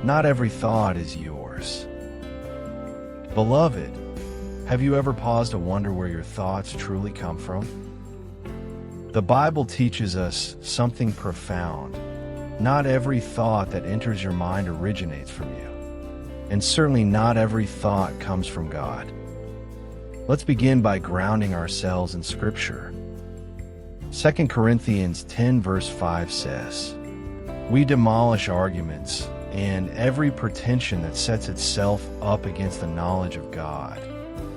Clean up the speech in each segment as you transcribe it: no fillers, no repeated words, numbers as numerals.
not every thought is yours. Beloved, have you ever paused to wonder where your thoughts truly come from? The Bible teaches us something profound. Not every thought that enters your mind originates from you, and certainly not every thought comes from God. Let's begin by grounding ourselves in Scripture. 2 Corinthians 10 verse 5 says, "We demolish arguments and every pretension that sets itself up against the knowledge of God,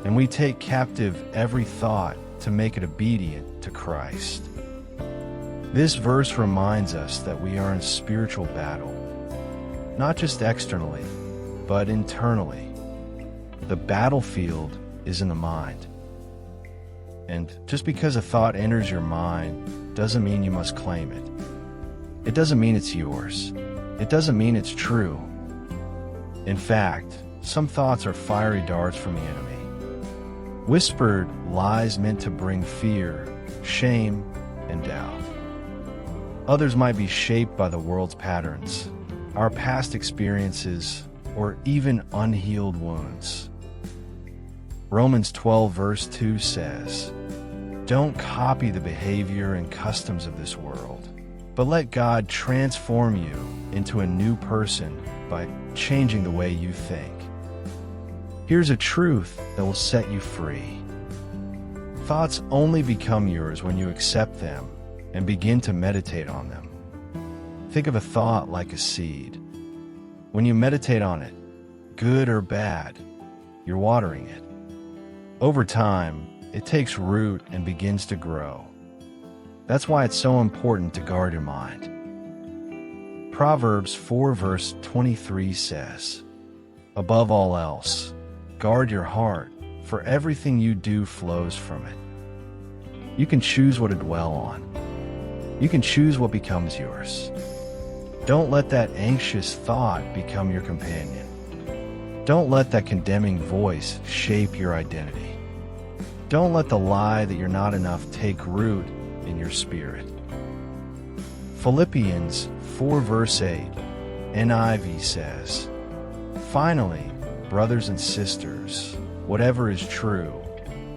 and we take captive every thought to make it obedient to Christ." This verse reminds us that we are in spiritual battle, not just externally, but internally. The battlefield is in the mind. And just because a thought enters your mind doesn't mean you must claim it. It doesn't mean it's yours. It doesn't mean it's true. In fact, some thoughts are fiery darts from the enemy. Whispered lies meant to bring fear, shame, and doubt. Others might be shaped by the world's patterns, our past experiences, or even unhealed wounds. Romans 12 verse 2 says, "Don't copy the behavior and customs of this world, but let God transform you into a new person by changing the way you think." Here's a truth that will set you free. Thoughts only become yours when you accept them and begin to meditate on them. Think of a thought like a seed. When you meditate on it, good or bad, you're watering it. Over time, it takes root and begins to grow. That's why it's so important to guard your mind. Proverbs 4 verse 23 says, "Above all else, guard your heart, for everything you do flows from it." You can choose what to dwell on. You can choose what becomes yours. Don't let that anxious thought become your companion. Don't let that condemning voice shape your identity. Don't let the lie that you're not enough take root in your spirit. Philippians 4 verse 8, NIV says, "Finally, brothers and sisters, whatever is true,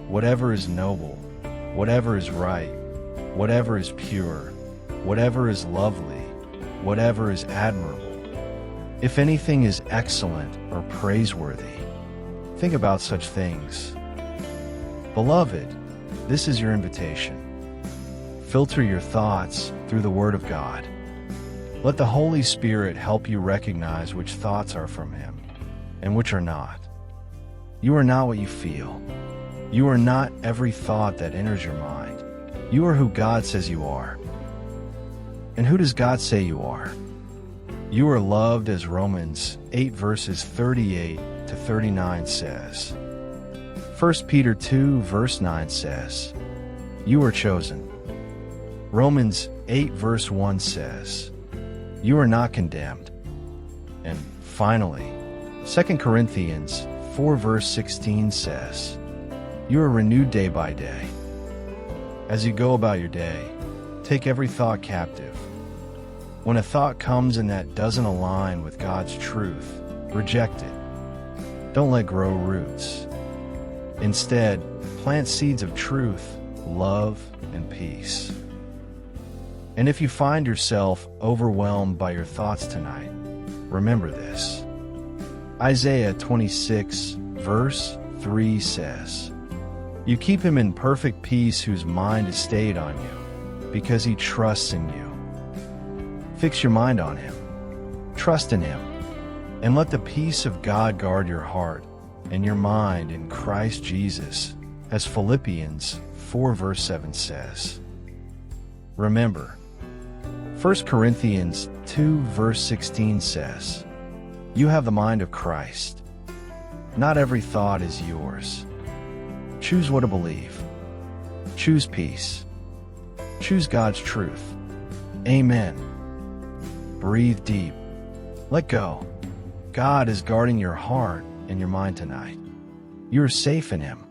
whatever is noble, whatever is right, whatever is pure, whatever is lovely, whatever is admirable, if anything is excellent or praiseworthy, think about such things." Beloved, this is your invitation. Filter your thoughts through the Word of God. Let the Holy Spirit help you recognize which thoughts are from Him and which are not. You are not what you feel. You are not every thought that enters your mind. You are who God says you are. And who does God say you are? You are loved, as Romans 8 verses 38 to 39 says. 1 Peter 2 verse 9 says, "You are chosen." Romans 8 verse 1 says, "You are not condemned." And finally, 2 Corinthians 4 verse 16 says, "You are renewed day by day." As you go about your day, take every thought captive. When a thought comes and that doesn't align with God's truth, reject it. Don't let it grow roots. Instead, plant seeds of truth, love, and peace. And if you find yourself overwhelmed by your thoughts tonight, remember this. Isaiah 26 verse 3 says, "You keep him in perfect peace whose mind is stayed on you, because he trusts in you." Fix your mind on Him. Trust in Him. And let the peace of God guard your heart and your mind in Christ Jesus, as Philippians 4 verse 7 says. Remember, 1 Corinthians 2 verse 16 says, "You have the mind of Christ." Not every thought is yours. Choose what to believe. Choose peace. Choose God's truth. Amen. Breathe deep. Let go. God is guarding your heart and your mind tonight. You are safe in Him.